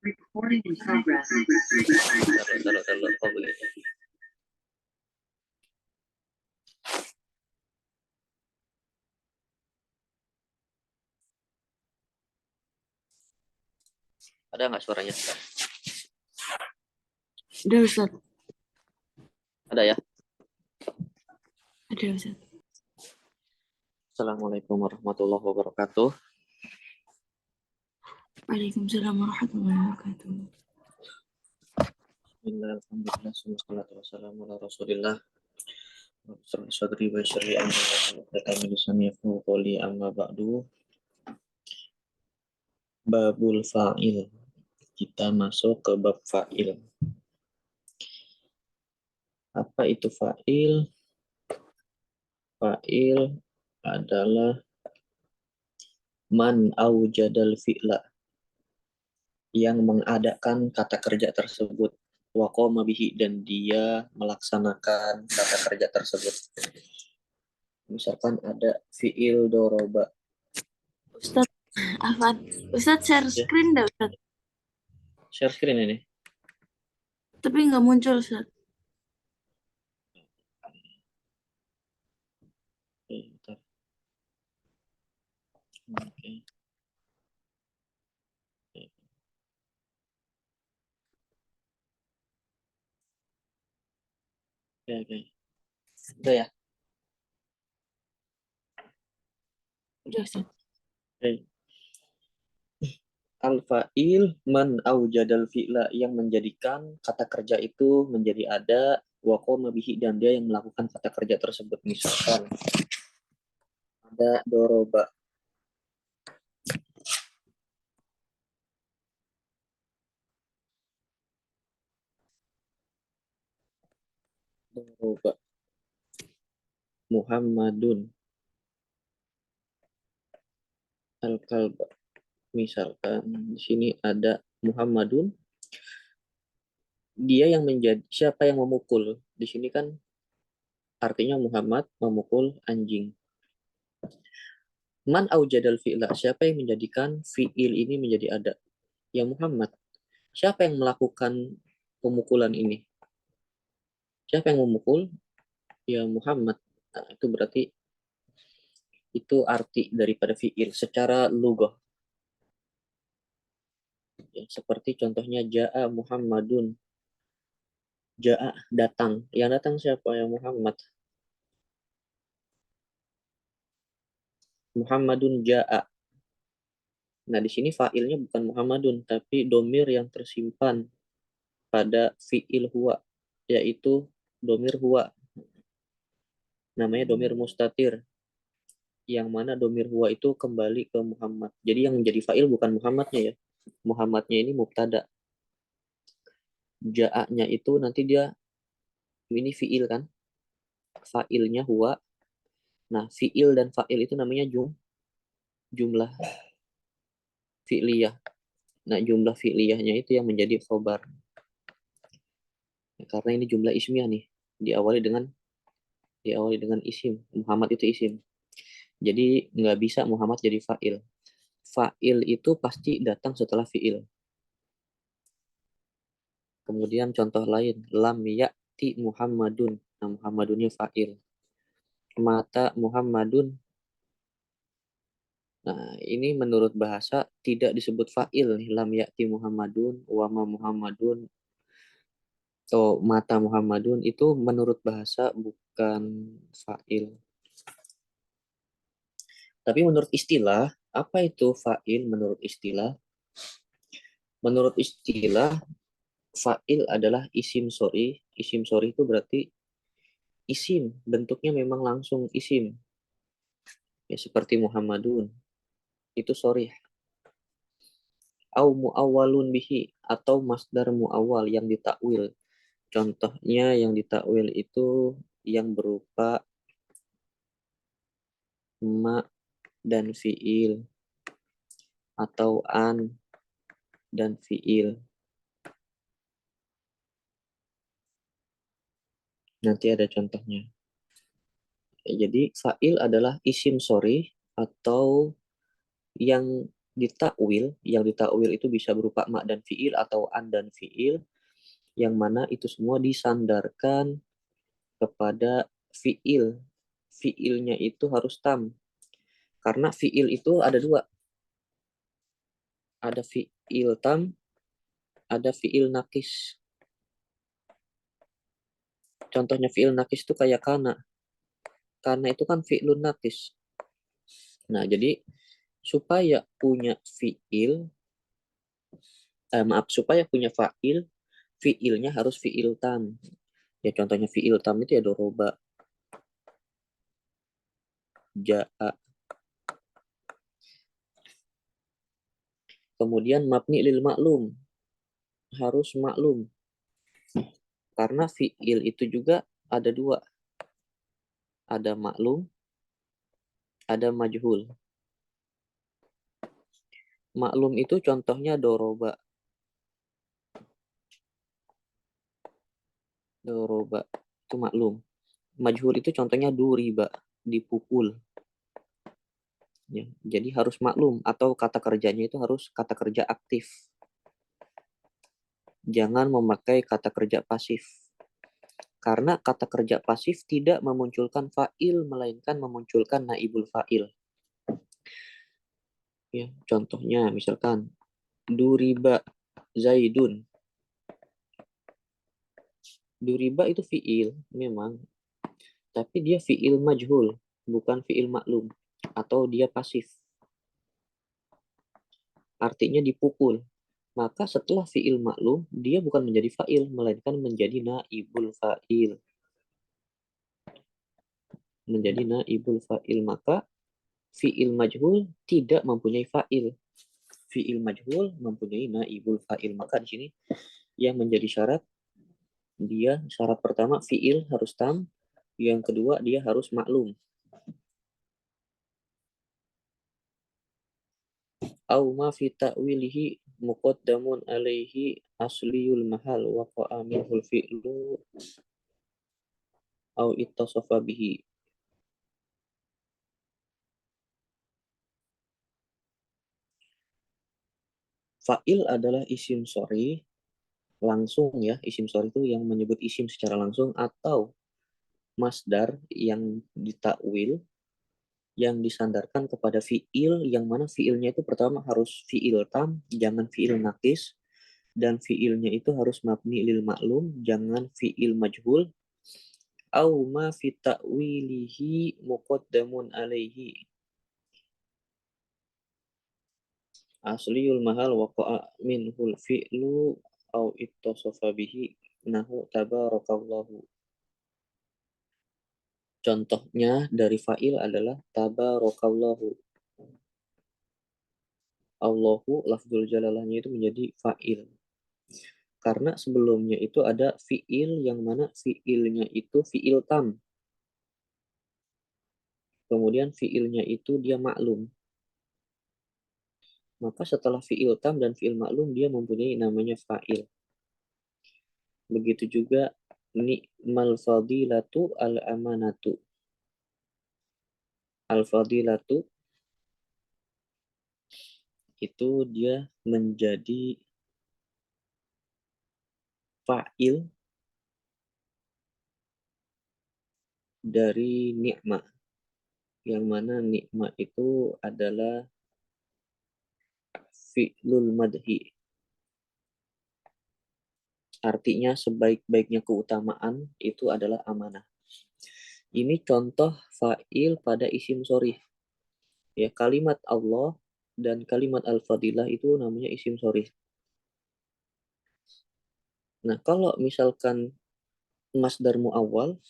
Recording in progress. Taruh. Oh begitu. Ada nggak suaranya? Ada Ustaz. Ada ya? Ada Ustaz. Assalamualaikum warahmatullahi wabarakatuh. Waalaikumsalam warahmatullahi wabarakatuh. Alhamdulillah, wassalatu wassalamu ala Rasulillah. Sadri wa syarri amri wa lisani yafqahu qawli, amma ba'du. Babul fa'il. Kita masuk ke bab fa'il. Apa itu fa'il? Fa'il adalah man aujadal fi'la, yang mengadakan kata kerja tersebut, wa qama bihi, dan dia melaksanakan kata kerja tersebut. Misalkan ada fi'il doroba. Ustaz, Afan. Ustaz share screen dah Ustaz. Share screen ini. Tapi nggak muncul Ustaz. Bentar. Oke. Oke. Udah ya? Udah Ustaz. Oke. Al-fa'il man aujadal fi'la, yang menjadikan kata kerja itu menjadi ada, wa qama bihi, dan dia yang melakukan kata kerja tersebut. Misalkan ada doroba. Doroba Muhammadun al-kalba. Misalkan di sini ada Muhammadun, dia yang menjadi, siapa yang memukul? Di sini kan artinya Muhammad memukul anjing. Man aujadal fi'la, siapa yang menjadikan fi'il ini menjadi ada? Ya Muhammad. Siapa yang melakukan pemukulan ini? Siapa yang memukul? Ya Muhammad. Nah, itu berarti itu arti daripada fi'il secara lugah. Ya, seperti contohnya ja'a Muhammadun. Ja'a, datang. Yang datang siapa? Ya Muhammad. Muhammadun ja'a. Nah, di sini fa'ilnya bukan Muhammadun, tapi domir yang tersimpan pada fi'il huwa, yaitu domir huwa. Namanya domir mustatir, yang mana domir huwa itu kembali ke Muhammad. Jadi yang menjadi fa'il bukan Muhammadnya ya. Muhammadnya ini mubtada. Ja'anya itu nanti dia, ini fi'il kan. Fa'ilnya huwa. Nah, fi'il dan fa'il itu namanya jumlah fi'liyah. Nah, jumlah fi'liyahnya itu yang menjadi khobar. Karena ini jumlah ismiyah nih. Diawali dengan isim. Muhammad itu isim. Jadi nggak bisa Muhammad jadi fa'il. Fa'il itu pasti datang setelah fi'il. Kemudian contoh lain, lam ya'ti Muhammadun. Nah, Muhammadunnya fa'il. Mata Muhammadun. Nah, ini menurut bahasa tidak disebut fa'il nih. Lam ya'ti Muhammadun, wama Muhammadun, atau mata Muhammadun, itu menurut bahasa bukan fa'il. Tapi menurut istilah, apa itu fa'il menurut istilah? Menurut istilah, fa'il adalah isim sori. Isim sori itu berarti isim, bentuknya memang langsung isim. Ya, seperti Muhammadun, itu sori. Au mu'awwalun bihi, atau masdar mu'awwal yang ditakwil. Contohnya yang ditakwil itu yang berupa ma dan fi'il, atau an dan fi'il. Nanti ada contohnya. Jadi fa'il adalah isim sori atau yang ditakwil, yang ditakwil itu bisa berupa mak dan fiil atau an dan fiil, yang mana itu semua disandarkan kepada fiil. Fiilnya itu harus tam. Karena fiil itu ada dua. Ada fiil tam, ada fiil nakis. Contohnya fiil nakis itu kayak kana. Kana itu kan fiilun nakis. Nah, jadi supaya punya fiil, supaya punya fa'il, fiilnya harus fiil tam. Ya contohnya fiil tam itu ya doroba, ja'a. Kemudian mabni lil maklum, harus maklum. Karena fiil itu juga ada dua. Ada maklum, ada majhul. Maklum itu contohnya doroba. Doroba itu maklum. Majhul itu contohnya duriba, dipukul. Ya, jadi harus maklum atau kata kerjanya itu harus kata kerja aktif. Jangan memakai kata kerja pasif. Karena kata kerja pasif tidak memunculkan fa'il, melainkan memunculkan naibul fa'il. Ya, contohnya misalkan duriba Zaidun. Duriba itu fiil memang, tapi dia fiil majhul, bukan fiil maklum, atau dia pasif. Artinya dipukul. Maka setelah fiil maklum, dia bukan menjadi fa'il, melainkan menjadi naibul fa'il. Menjadi naibul fa'il. Maka fiil majhul tidak mempunyai fa'il. Fiil majhul mempunyai naibul fa'il. Maka di sini yang menjadi syarat, dia syarat pertama fiil harus tam, yang kedua dia harus maklum. Au ma fi ta'wilihi muqaddamun alaihi asliyul mahal wa qa'a minhul fi'lu au ittasafa bihi. Fa'il adalah isim sorry langsung ya, isim sorry itu yang menyebut isim secara langsung, atau masdar yang ditakwil, yang disandarkan kepada fiil, yang mana fiilnya itu pertama harus fiil tam, jangan fiil nakis, dan fiilnya itu harus mabni lil maklum, jangan fiil majhul, au ma fi ta'wilihi muqaddamun alaihi asliyul mahal waqa'a minhul fi'lu au ittasafa bihi nahu tabarakallahu. Contohnya dari fa'il adalah tabarakallahu. Allahu lafzul jalalahnya itu menjadi fa'il. Karena sebelumnya itu ada fi'il yang mana fi'ilnya itu fi'il tam. Kemudian fi'ilnya itu dia maklum. Maka setelah fi'il tam dan fi'il maklum dia mempunyai namanya fa'il. Begitu juga ni'mal fadilatu al-amanatu. Al-fadilatu itu dia menjadi fa'il dari ni'mah. Yang mana ni'mah itu adalah fi'lul madhi. Artinya sebaik-baiknya keutamaan itu adalah amanah. Ini contoh fa'il pada isim sorry. Ya, kalimat Allah dan kalimat al-fadilah itu namanya isim sorry. Nah, kalau misalkan masdar mu'awwal,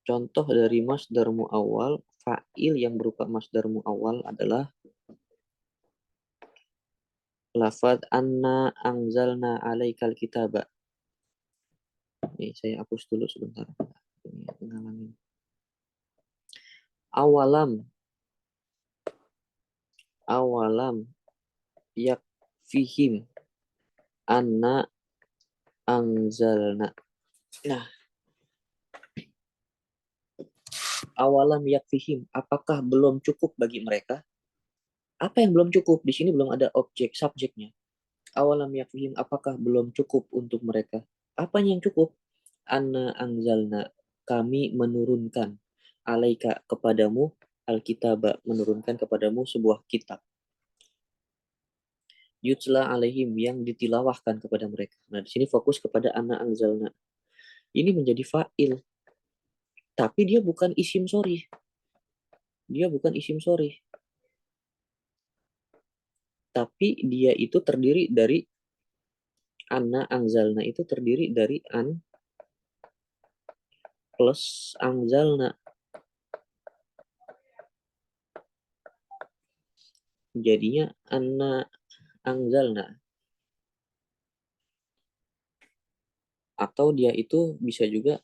contoh dari masdar mu'awwal, fa'il yang berupa masdar mu'awwal adalah lafad anna anzalna alaikal kitaba. Nih, saya hapus dulu sebentar. Ini awalam yakfihim anna anzalna. Nah, awalam yakfihim, apakah belum cukup bagi mereka? Apa yang belum cukup? Di sini belum ada objek subjeknya. Awalam yakfihim, apakah belum cukup untuk mereka? Apanya yang cukup? Anna anzalna, kami menurunkan alaika kepadamu alkitaba, menurunkan kepadamu sebuah kitab. Yutla alaihim, yang ditilawahkan kepada mereka. Nah, di sini fokus kepada anna anzalna. Ini menjadi fa'il, tapi dia bukan isim sorry. Dia bukan isim sorry. Tapi dia itu terdiri dari anna anzalna, itu terdiri dari an plus anzalna. Jadinya anna anzalna. Atau dia itu bisa juga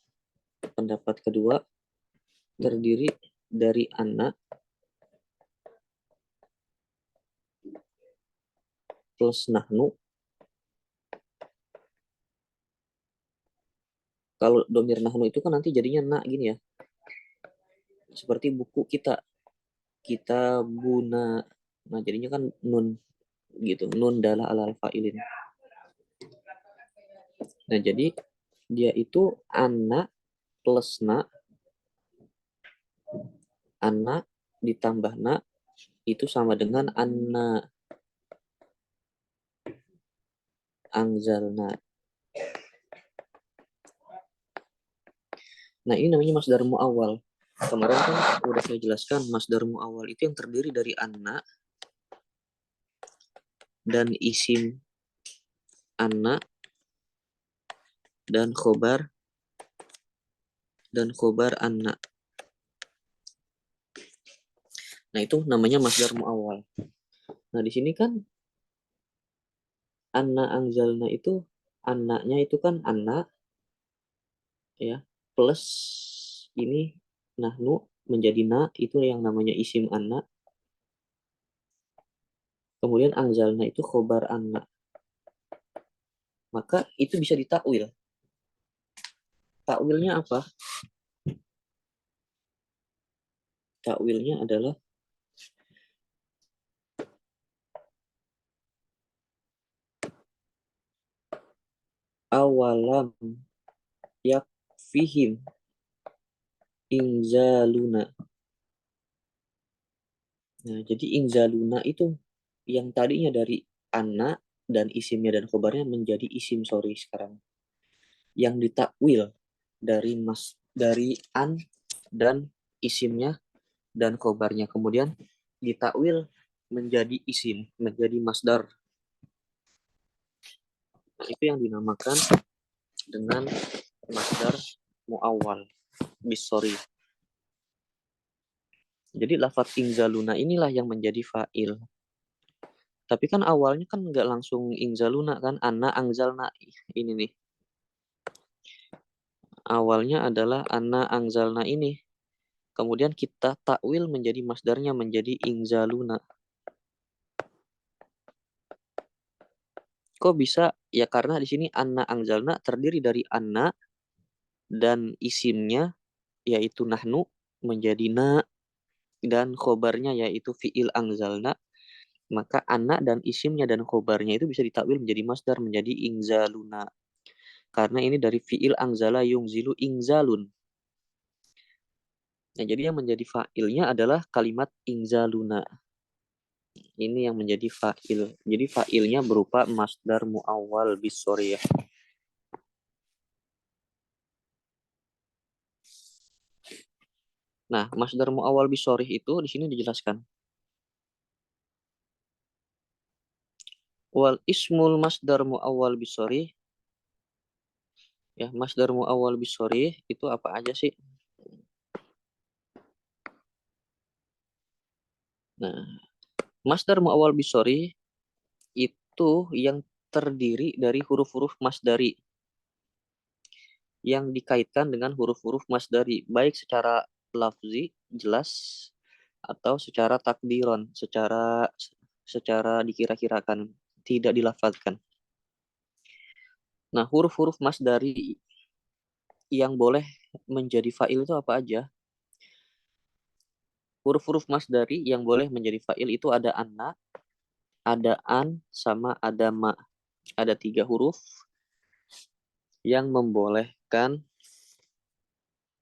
pendapat kedua terdiri dari anna plus nahnu. Kalau domir nahnu itu kan nanti jadinya na gini ya. Seperti buku kita. Kita buna. Nah jadinya kan nun gitu. Nun dalah alal fa'ilin. Nah jadi dia itu anna plus na. Anna ditambah na itu sama dengan anna anzalna. Nah ini namanya masdar mu'awwal. Kemarin kan udah saya jelaskan masdar mu'awwal itu yang terdiri dari anna dan isim anna dan khobar anna. Nah itu namanya masdar mu'awwal. Nah di sini kan anna anzalna itu anaknya itu kan anna ya plus ini nahnu menjadi na, itu yang namanya isim anna. Kemudian anzalna itu khobar anna. Maka itu bisa ditakwil. Takwilnya apa? Takwilnya adalah awalam yakfihim inzaluna. Nah, jadi inzaluna itu yang tadinya dari anna dan isimnya dan khobarnya menjadi isim sorry sekarang. Yang ditakwil dari an dan isimnya dan khobarnya. Kemudian ditakwil menjadi isim, menjadi masdar. Nah, itu yang dinamakan dengan masdar mu'awwal bisori. Jadi lafadz inzaluna inilah yang menjadi fa'il. Tapi kan awalnya kan nggak langsung inzaluna kan, anna angzalna ini nih. Awalnya adalah anna angzalna ini. Kemudian kita takwil menjadi masdarnya menjadi inzaluna. Kok bisa? Ya karena di sini anna angzalna terdiri dari anna dan isimnya yaitu nahnu menjadi na dan khobarnya yaitu fi'il angzalna. Maka anna dan isimnya dan khobarnya itu bisa ditakwil menjadi masdar menjadi inzaluna. Karena ini dari fi'il angzala yungzilu ingzalun. Nah, jadi yang menjadi fa'ilnya adalah kalimat inzaluna. Ini yang menjadi fa'il. Jadi fa'ilnya berupa masdar mu'awwal bisoriyah. Nah, masdar mu'awwal bisorih itu di sini dijelaskan. Wal ismul masdar mu'awwal bisorih. Ya, masdar mu'awwal bisorih itu apa aja sih? Nah, masdar mu'awwal bisorih itu yang terdiri dari huruf-huruf masdari yang dikaitkan dengan huruf-huruf masdari, baik secara lafzi, jelas, atau secara takdiron, secara dikira-kirakan, tidak dilafazkan. Nah, huruf-huruf masdari yang boleh menjadi fa'il itu apa aja? huruf-huruf masdari yang boleh menjadi fa'il itu ada anna, ada an, sama ada ma. Ada 3 huruf yang membolehkan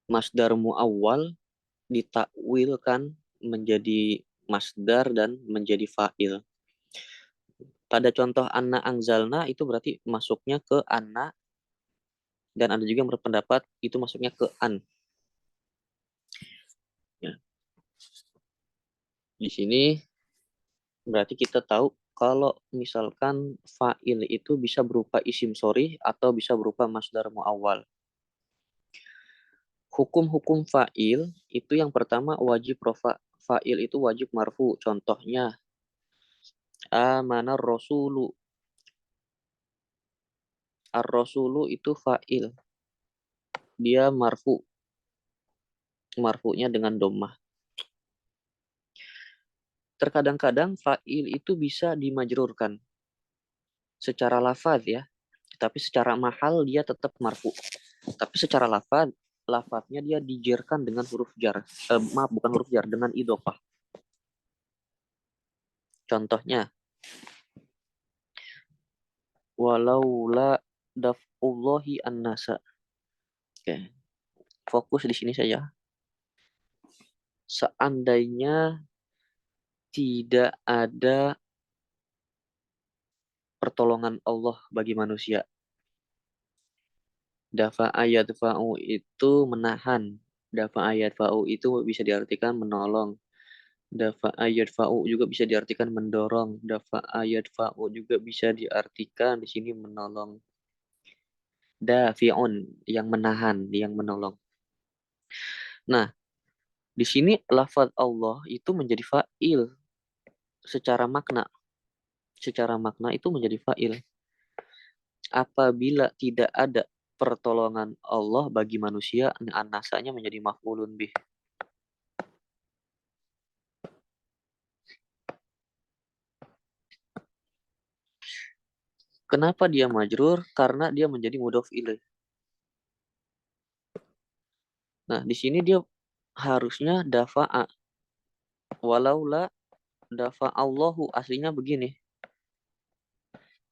masdar muawwal ditakwilkan menjadi masdar dan menjadi fa'il. Pada contoh anna angzalna itu berarti masuknya ke anna, dan ada juga yang berpendapat itu masuknya ke an. Ya. Di sini berarti kita tahu kalau misalkan fa'il itu bisa berupa isim sorry atau bisa berupa masdar muawwal. Hukum-hukum fa'il itu yang pertama wajib rofa. Fa'il itu wajib marfu. Contohnya amanar rasulu. Ar-rasulu itu fa'il. Dia marfu. Marfunya dengan dhammah. Terkadang-kadang fa'il itu bisa dimajrurkan secara lafaz ya, tapi secara mahal dia tetap marfu. Tapi secara lafaznya dia dijerkan dengan huruf jar. Maaf, bukan huruf jar, dengan idhofah. Contohnya, walaula daf'ullahi an-nasa. Oke, fokus di sini saja. Seandainya tidak ada pertolongan Allah bagi manusia. Dafa ayat fa'u itu menahan. Dafa ayat fa'u itu bisa diartikan menolong. Dafa ayat fa'u juga bisa diartikan mendorong. Dafa ayat fa'u juga bisa diartikan di sini menolong. Dafi'un yang menahan, yang menolong. Nah, di sini lafaz Allah itu menjadi fa'il secara makna. Secara makna itu menjadi fa'il. Apabila tidak ada pertolongan Allah bagi manusia, an-nasanya menjadi maf'ulun bih. Kenapa dia majrur? Karena dia menjadi mudhof ilaih. Nah, di sini dia harusnya dafa'a. Walaula dafa'allahu, aslinya begini.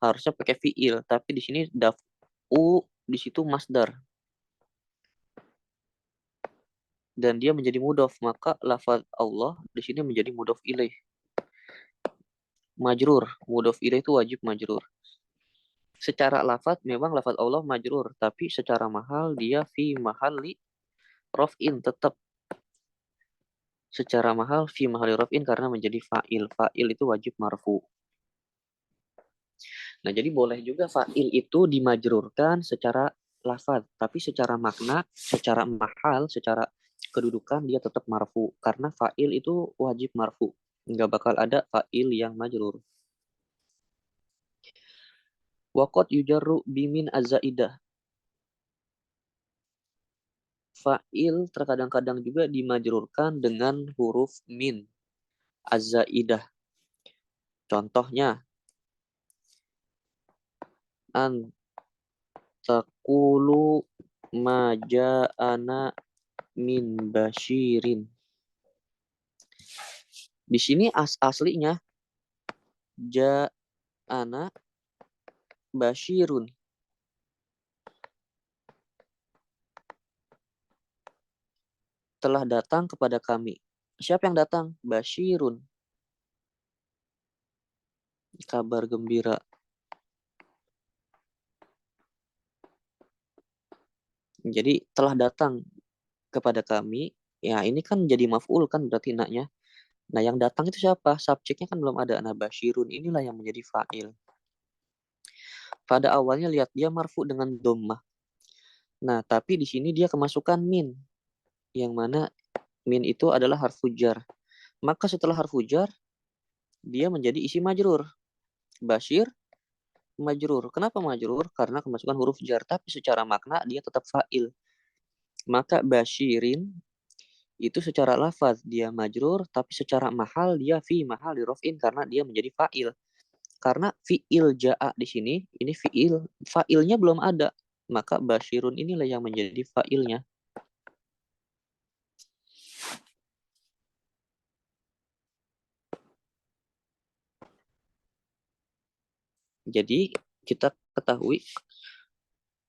Harusnya pakai fi'il, tapi di sini daf'u di situ masdar. Dan dia menjadi mudhof, maka lafaz Allah di sini menjadi mudhof ilaih. Majrur, mudhof ilaih itu wajib majrur. Secara lafaz memang lafaz Allah majrur, tapi secara mahal dia fi mahalli raf'in, tetap secara mahal fi mahalli raf'in karena menjadi fa'il. Fa'il itu wajib marfu. Nah, jadi boleh juga fa'il itu dimajrurkan secara lafaz, tapi secara makna, secara mahal, secara kedudukan dia tetap marfu karena fa'il itu wajib marfu. Nggak bakal ada fa'il yang majrur. Waqad yujarru bimin az-zaidah. Fa'il terkadang-kadang juga dimajrurkan dengan huruf min az-zaidah. Contohnya, an taqulu ma ja'ana min basyirin. Di sini aslinya ja'ana basyirun. Telah datang kepada kami. Siapa yang datang? Basyirun. Kabar gembira. Jadi telah datang kepada kami. Ya ini kan jadi maf'ul kan berarti naknya. Nah yang datang itu siapa? Subjeknya kan belum ada. Nah basyirun inilah yang menjadi fa'il. Pada awalnya lihat dia marfu dengan dhammah. Nah tapi di sini dia kemasukan min. Yang mana min itu adalah harfu jar. Maka setelah harfu jar dia menjadi isi majrur. Basyir majrur. Kenapa majrur? Karena kemasukan huruf jar. Tapi secara makna dia tetap fa'il. Maka basyirin itu secara lafaz dia majrur, tapi secara mahal dia fi mahal dirofin karena dia menjadi fa'il. Karena fi'il ja'a di sini, ini fi'il, fa'ilnya belum ada. Maka basyirun inilah yang menjadi fa'ilnya. Jadi kita ketahui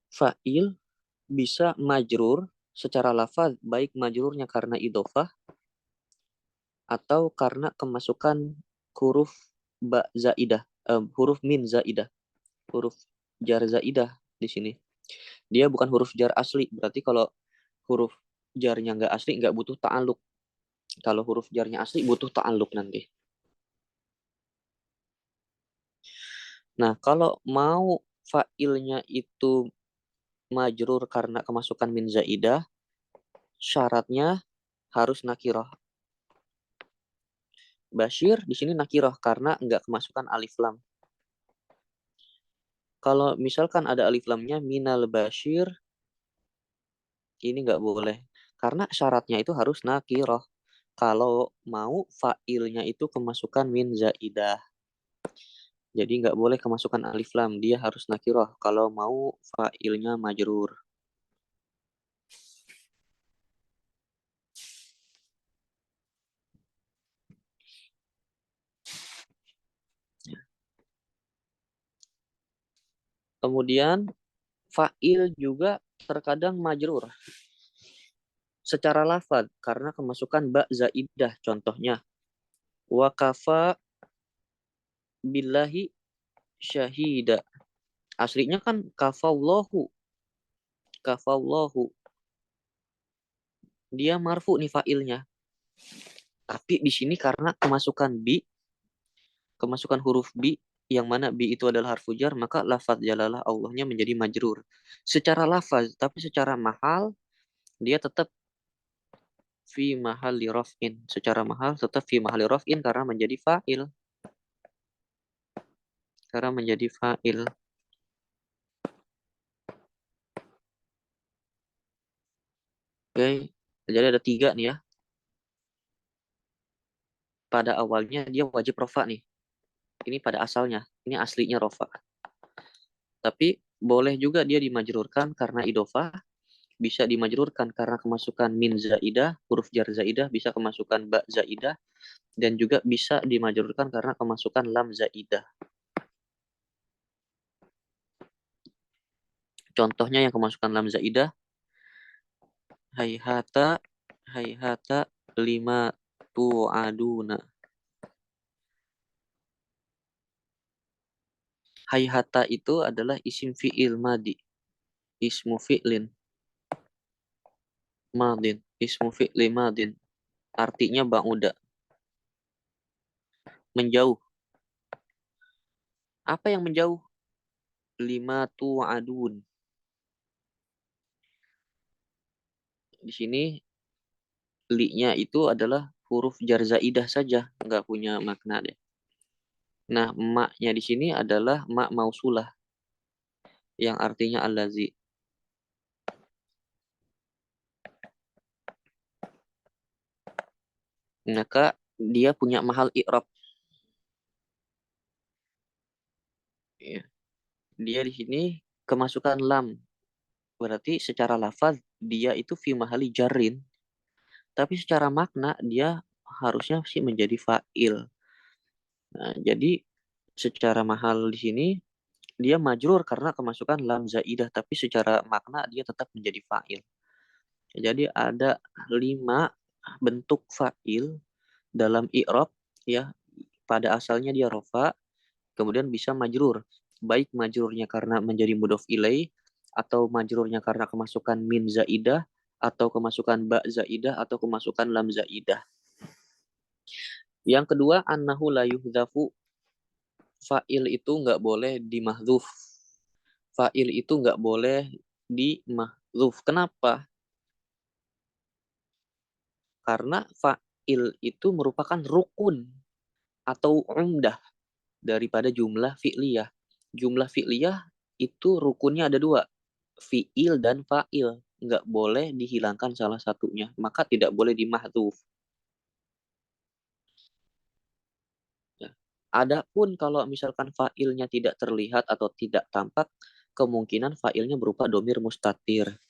fa'il bisa majrur secara lafaz, baik majrurnya karena idhofah atau karena kemasukan huruf ba zaidah, huruf min zaidah, huruf jar zaidah di sini. Dia bukan huruf jar asli, berarti kalau huruf jarnya nggak asli nggak butuh ta'aluk. Kalau huruf jarnya asli butuh ta'aluk nanti. Nah, kalau mau fa'ilnya itu majrur karena kemasukan min zaidah, syaratnya harus nakirah. Bashir di sini nakirah karena nggak kemasukan alif lam. Kalau misalkan ada alif lamnya minal bashir, ini nggak boleh. Karena syaratnya itu harus nakirah. Kalau mau fa'ilnya itu kemasukan min zaidah. Jadi nggak boleh kemasukan alif lam. Dia harus nakirah kalau mau fa'ilnya majrur. Kemudian fa'il juga terkadang majrur secara lafad karena kemasukan ba zaidah. Contohnya wa kafa billahi syahida. Aslinya kan kafallahu. Kafallahu. Dia marfu nih fa'ilnya. Tapi di sini karena kemasukan huruf bi, yang mana bi itu adalah harfu jar, maka lafaz jalalah Allahnya menjadi majrur. Secara lafaz, tapi secara mahal, dia tetap fi mahalli raf'in. Secara mahal tetap fi mahalli raf'in karena menjadi fa'il. Karena menjadi fa'il. Oke, jadi ada 3 nih ya. Pada awalnya dia wajib rofa nih. Ini pada asalnya. Ini aslinya rofa. Tapi boleh juga dia dimajrurkan karena idofah. Bisa dimajrurkan karena kemasukan min zaidah, huruf jar zaidah, bisa kemasukan ba zaidah, dan juga bisa dimajrurkan karena kemasukan lam zaidah. Contohnya yang kemasukan lam zaidah, hayhata, hayhata lima tu'aduna. Hayhata itu adalah isim fi'il madi. Ismu fi'lin. Madin. Ismu fi'li madin. Artinya ba'uda. Menjauh. Apa yang menjauh? Lima tu'adun. Di sini li-nya itu adalah huruf jar zaidah saja, nggak punya makna deh. Nah, maknya di sini adalah mak mausulah yang artinya allazi. Maka dia punya mahal i'rab. Ya. Dia di sini kemasukan lam. Berarti secara lafaz dia itu fi mahali jarrin, tapi secara makna dia harusnya sih menjadi fa'il. Nah, jadi secara mahal di sini dia majrur karena kemasukan lam zaidah, tapi secara makna dia tetap menjadi fa'il. Jadi ada 5 bentuk fa'il dalam i'rab ya. Pada asalnya dia rofa, kemudian bisa majrur. Baik majrurnya karena menjadi mudhof ilaih, atau majrurnya karena kemasukan min zaidah, atau kemasukan ba zaidah, atau kemasukan lam zaidah. Yang kedua, annahu la yuhdhafu. Fa'il itu nggak boleh dimahdzuf. Fa'il itu nggak boleh dimahdzuf. Kenapa? Karena fa'il itu merupakan rukun atau umdah daripada jumlah fi'liyah. Jumlah fi'liyah itu rukunnya ada 2, fi'il dan fa'il. Nggak boleh dihilangkan salah satunya, maka tidak boleh dimahdzuf. Ya. Adapun kalau misalkan fa'ilnya tidak terlihat atau tidak tampak, kemungkinan fa'ilnya berupa domir mustatir.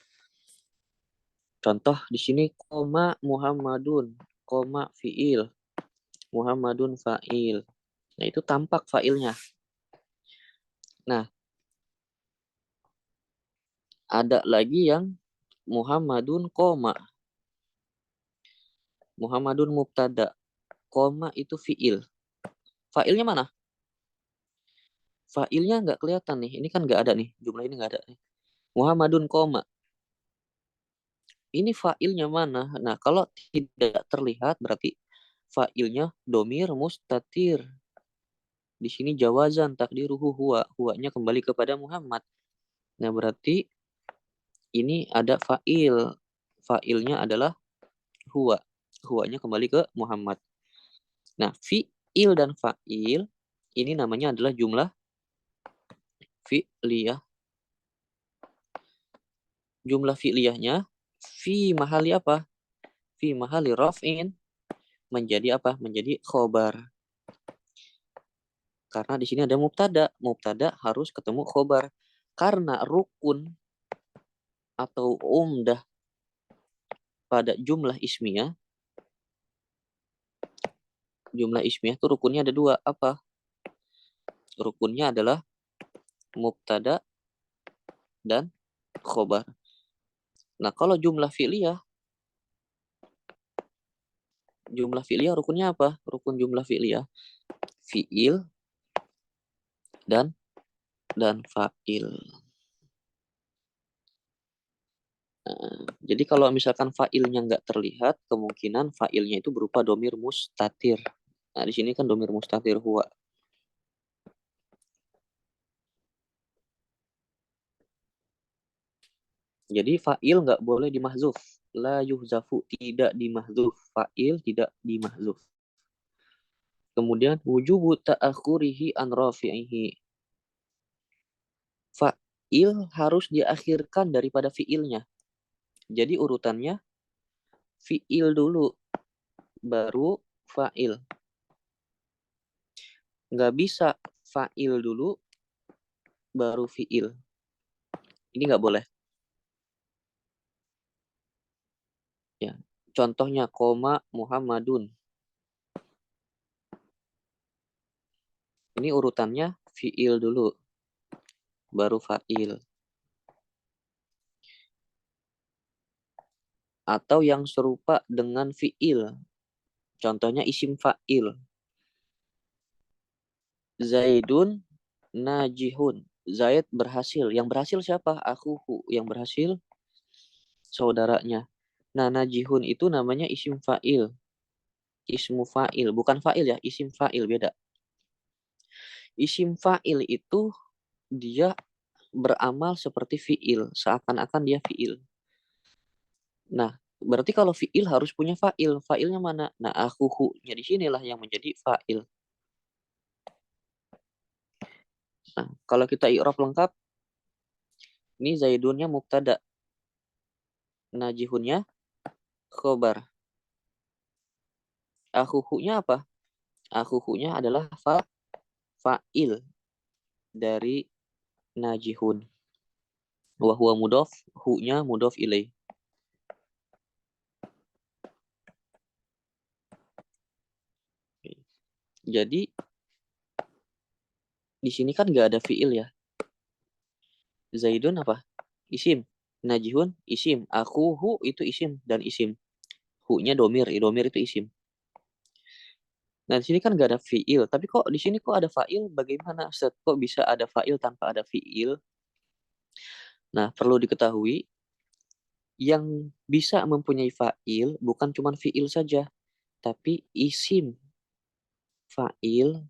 Contoh di sini koma Muhammadun, koma fi'il, Muhammadun fa'il. Nah itu tampak fa'ilnya. Nah, ada lagi yang Muhammadun koma. Muhammadun mubtada. Koma itu fiil. Failnya mana? Failnya nggak kelihatan nih. Ini kan nggak ada nih. Jumlah ini nggak ada nih. Muhammadun koma. Ini failnya mana? Nah, kalau tidak terlihat berarti failnya domir mustatir. Di sini jawazan takdiruhu huwa. Huwanya kembali kepada Muhammad. Nah, berarti ini ada fa'il. Fa'ilnya adalah huwa. Huwanya kembali ke Muhammad. Nah, fi'il dan fa'il ini namanya adalah jumlah fi'liyah. Jumlah fi'liyahnya fi mahali apa? Fi mahali raf'in menjadi apa? Menjadi khobar. Karena di sini ada mubtada. Mubtada harus ketemu khobar. Karena rukun atau umdah pada jumlah ismiyah itu rukunnya ada dua. Apa? Rukunnya adalah mubtada dan khobar. Nah, kalau jumlah fi'liyah rukunnya apa? Rukun jumlah fi'liyah fi'il dan fa'il. Nah, jadi kalau misalkan fa'ilnya nggak terlihat, kemungkinan fa'ilnya itu berupa domir mustatir. Nah, di sini kan domir mustatir huwa. Jadi fa'il nggak boleh dimahzuf. La yuhzafu, tidak dimahzuf. Fa'il tidak dimahzuf. Kemudian wujubu ta'akhurihi an rafi'ihi. Fa'il harus diakhirkan daripada fi'ilnya. Jadi urutannya fi'il dulu, baru fa'il. Nggak bisa fa'il dulu, baru fi'il. Ini nggak boleh. Ya. Contohnya koma Muhammadun. Ini urutannya fi'il dulu, baru fa'il. Atau yang serupa dengan fi'il. Contohnya isim fa'il. Zaidun najihun. Zaid berhasil. Yang berhasil siapa? Akuhu. Yang berhasil saudaranya. Nah, najihun itu namanya isim fa'il. Ismu fa'il. Bukan fa'il ya, isim fa'il beda. Isim fa'il itu dia beramal seperti fi'il. Seakan-akan dia fi'il. Nah, berarti kalau fi'il harus punya fa'il. Fa'ilnya mana? Nah, akuhu-nya di sinilah yang menjadi fa'il. Nah, kalau kita i'rab lengkap, ini Zaidunnya mubtada. Najihunnya khobar. Akuhunya apa? Akuhunya adalah fa'il dari najihun. Wa huwa mudhof, hu-nya mudhof ilaih. Jadi di sini kan nggak ada fi'il ya. Zaidun apa? Isim. Najihun isim. Akuhu itu isim dan isim. Hu-nya domir. Domir itu isim. Nah, di sini kan nggak ada fi'il. Tapi kok di sini kok ada fa'il? Bagaimana? Kok bisa ada fa'il tanpa ada fi'il? Nah, perlu diketahui yang bisa mempunyai fa'il bukan cuma fi'il saja, tapi isim fa'il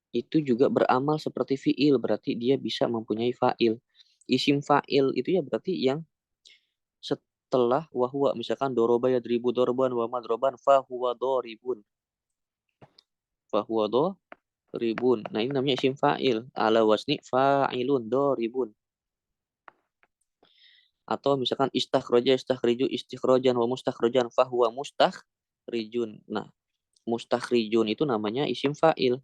itu juga beramal seperti fi'il, berarti dia bisa mempunyai fa'il. Isim fa'il itu ya berarti yang setelah wahwa, misalkan doroba yadribu dorban wa madroban fahuwa doribun. Fahuwa doribun. Nah, ini namanya isim fa'il. Ala wasni fa'ilun doribun. Atau misalkan istakhroja, istakhriju, istikhrojan, wa mustakhrojan, fahuwa mustakhrijun. Nah, mustakhrijun itu namanya isim fa'il.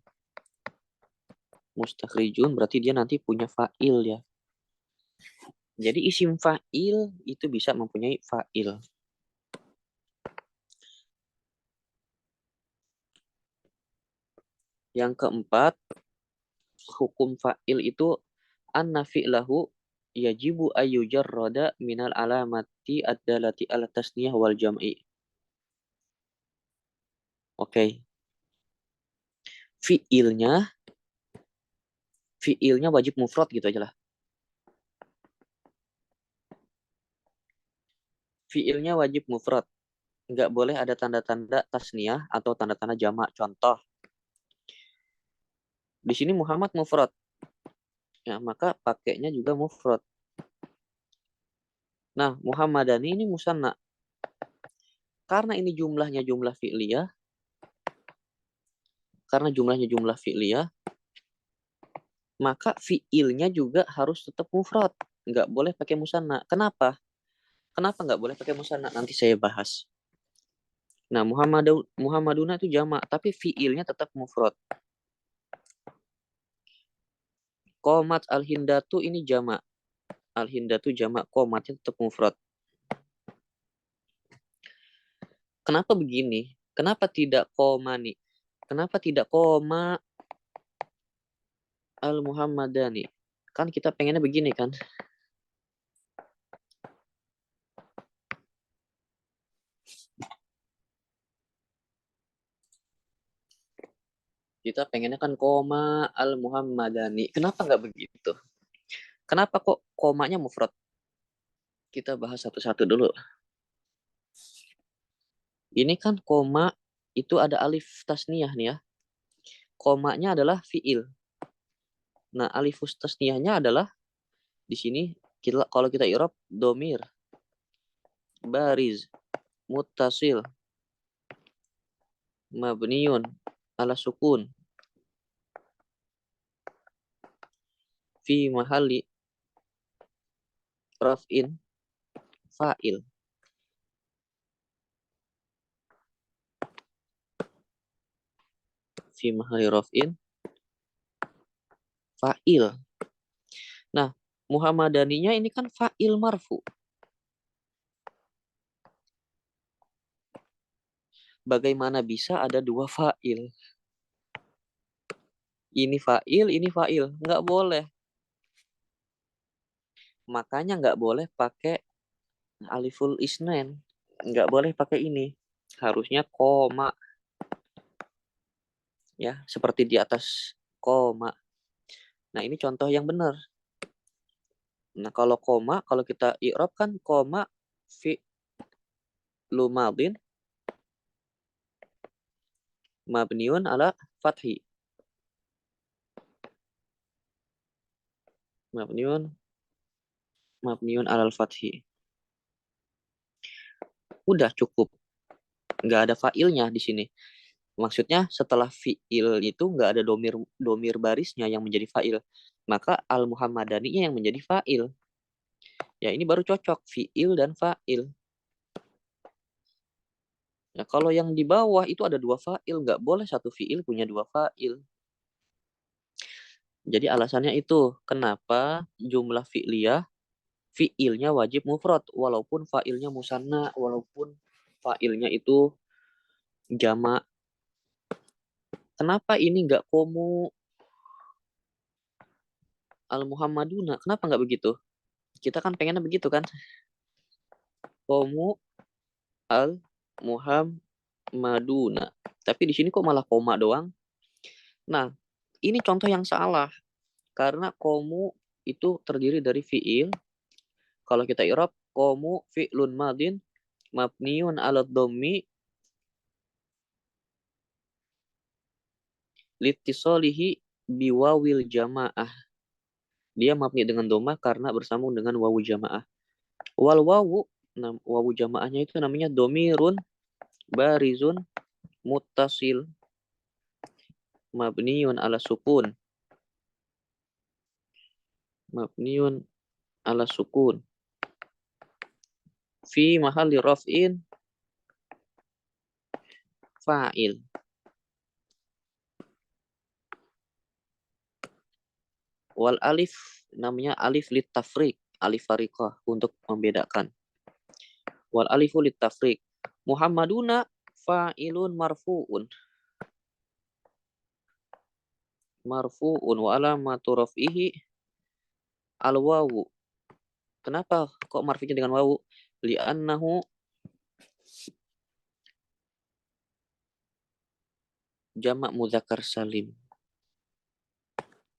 Mustakhrijun berarti dia nanti punya fa'il ya. Jadi isim fa'il itu bisa mempunyai fa'il. Yang keempat, hukum fa'il itu anna fi'lahu yajibu ayyujarrada minal alamati ad-dalati ala tasniyah wal jam'i. Oke. Fi'ilnya wajib mufrad gitu aja lah. Fi'ilnya wajib mufrad. Nggak boleh ada tanda-tanda tasniyah atau tanda-tanda jamak. Contoh, di sini Muhammad mufrad. Ya, maka pakainya juga mufrad. Nah, Muhammadani ini musanna. Karena ini jumlahnya jumlah fi'liyah, maka fi'ilnya juga harus tetap mufrad. Nggak boleh pakai musanna. Kenapa? Kenapa nggak boleh pakai musanna? Nanti saya bahas. Nah, Muhammaduna itu jamak, tapi fi'ilnya tetap mufrad. Qomat al-hindatu ini jamak. Al-hindatu jamak, qomatnya tetap mufrad. Kenapa begini? Kenapa tidak qomani? Kenapa tidak qoma al-Muhammadani? Kan kita pengennya begini kan? Kita pengennya kan koma al-Muhammadani. Kenapa nggak begitu? Kenapa kok komanya mufrad? Kita bahas satu-satu dulu. Ini kan koma itu ada alif tasniyah nih ya. Komanya adalah fiil. Nah, alifus tasniyahnya adalah di sini kalau kita i'rab domir, bariz, muttasil, mabniun ala sukun, fi mahalli raf'in fa'il. Fi mahalli raf'in fa'il. Nah, Muhammadaninya ini kan fa'il marfu. Bagaimana bisa ada dua fa'il? Ini fa'il. Nggak boleh. Makanya nggak boleh pakai aliful isnain. Nggak boleh pakai ini. Harusnya koma. Ya, seperti di atas koma. Nah, ini contoh yang benar. Nah, kalau koma, kalau kita i'rab kan koma fi'lu madin mabniun ala fathi. Mabniun alal fathi. Udah cukup. Nggak ada fa'ilnya di sini. Maksudnya setelah fi'il itu nggak ada domir barisnya yang menjadi fa'il. Maka al-Muhammadaninya yang menjadi fa'il. Ya ini baru cocok fi'il dan fa'il. Ya, kalau yang di bawah itu ada dua fa'il. Nggak boleh satu fi'il punya dua fa'il. Jadi alasannya itu. Kenapa jumlah fi'ilnya wajib mufrad. Walaupun fa'ilnya musanna. Walaupun fa'ilnya itu jamak. Kenapa ini nggak komu al-Muhammaduna? Kenapa nggak begitu? Kita kan pengennya begitu kan? Komu al-Muhammaduna. Tapi di sini kok malah koma doang? Nah, ini contoh yang salah. Karena komu itu terdiri dari fi'il. Kalau kita i'rab, komu fi'lun madin mabniun ala dhammi litisolihi biwawil jamaah. Dia mabni dengan doma karena bersambung dengan wawu jamaah. Wal wawu, wawu jamaahnya itu namanya domirun barizun muttasil mabniun ala sukun. Mabniun ala sukun. Fi mahalli raf'in fa'il. Wal alif namanya alif lit tafriq, alif fariqah untuk membedakan. Wal alifu lit tafriq. Muhammaduna fa'ilun marfu'un. marfu'un wa alamatu raf'ihi al-wawu. Kenapa kok marfi'nya dengan wawu? Li'annahu jamak muzakkar salim.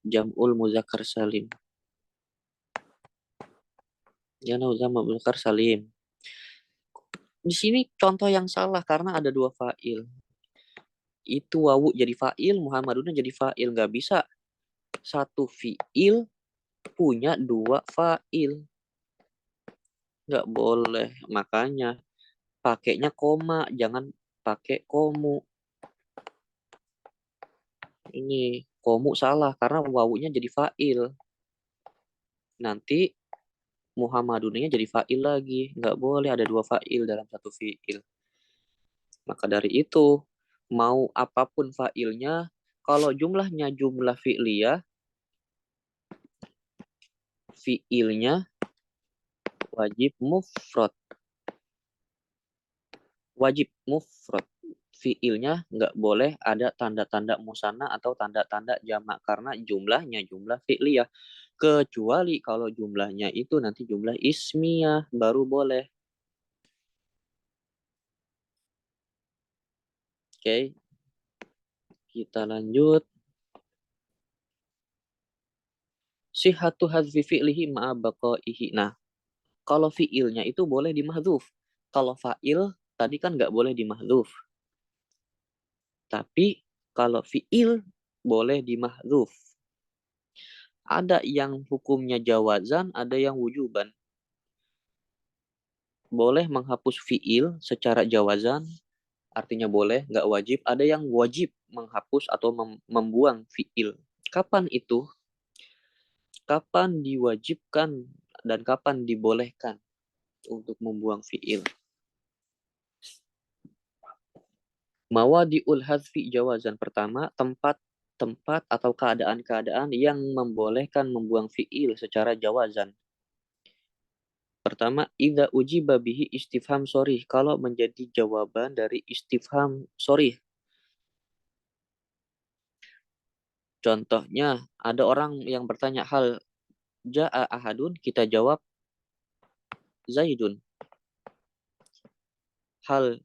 Jam'ul muzakkar salim. Jamak muzakkar salim. Di sini contoh yang salah karena ada dua fa'il. Itu wawu jadi fa'il, Muhammadun jadi fa'il. Nggak bisa satu fi'il punya dua fa'il. Nggak boleh. Makanya pakainya koma, jangan pakai komu. Ini komu salah karena wawunya jadi fa'il. Nanti Muhammadunnya jadi fa'il lagi. Nggak boleh ada dua fa'il dalam satu fi'il. Maka dari itu, mau apapun fa'ilnya, kalau jumlahnya jumlah fi'liyah, fi'ilnya wajib mufrad. Wajib mufrad. Fi'ilnya nggak boleh ada tanda-tanda musanna atau tanda-tanda jamak karena jumlahnya jumlah fi'liyah. Kecuali kalau jumlahnya itu nanti jumlah ismiyah baru boleh. Oke. Kita lanjut. Sihhatu hadzfi fi'lihi ma'a baqaihi. Nah, kalau fi'ilnya itu boleh dimahdzuf. Kalau fa'il tadi kan nggak boleh dimahdzuf. Tapi kalau fi'il boleh dimahdzuf. Ada yang hukumnya jawazan, ada yang wujuban. Boleh menghapus fi'il secara jawazan, artinya boleh, nggak wajib. Ada yang wajib menghapus atau membuang fi'il. Kapan itu? Kapan diwajibkan dan kapan dibolehkan untuk membuang fi'il? Mawadi'ul hadzfi jawazan. Pertama, tempat atau keadaan-keadaan yang membolehkan membuang fi'il secara jawazan. Pertama, idza ujiba bihi istifham sorih. Kalau menjadi jawaban dari istifham sorih. Contohnya, ada orang yang bertanya hal ja'a ahadun, kita jawab Zaidun. Hal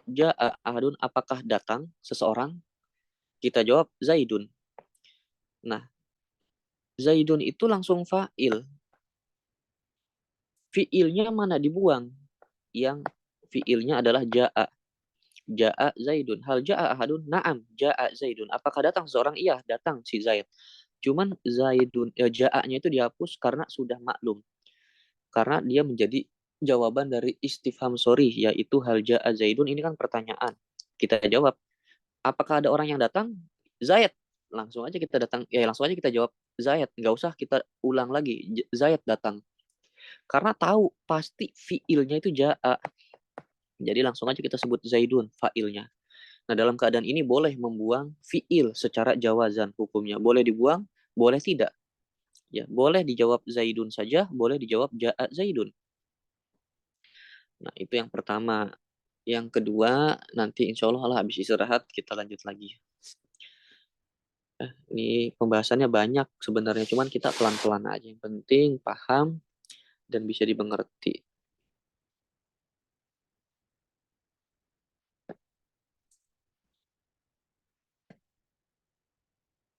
ja'a ahadun, apakah datang seseorang? Kita jawab Zaidun. Nah, Zaidun itu langsung fa'il. Fi'ilnya mana dibuang? Yang fi'ilnya adalah ja'a. Ja'a Zaidun. Hal ja'a ahadun? Na'am, ja'a Zaidun. Apakah datang seseorang? Iya, datang si Zaid. Cuman Zaidun, ja'anya itu dihapus karena sudah maklum. Karena dia menjadi jawaban dari istifham sorry, yaitu hal ja'a Zaidun. Ini kan pertanyaan. Kita jawab, apakah ada orang yang datang? Zaid. Langsung aja kita datang, langsung aja kita jawab Zaid. Nggak usah kita ulang lagi. Zaid datang. Karena tahu pasti fiilnya itu ja'a. Jadi langsung aja kita sebut Zaidun fa'ilnya. Nah, dalam keadaan ini boleh membuang fiil secara jawazan hukumnya. Boleh dibuang, boleh tidak. Ya, boleh dijawab Zaidun saja, boleh dijawab ja'a Zaidun. Nah, itu yang pertama. Yang kedua, nanti insya Allah habis istirahat kita lanjut lagi. Ini pembahasannya banyak sebenarnya, cuman kita pelan-pelan aja. Yang penting paham dan bisa dimengerti.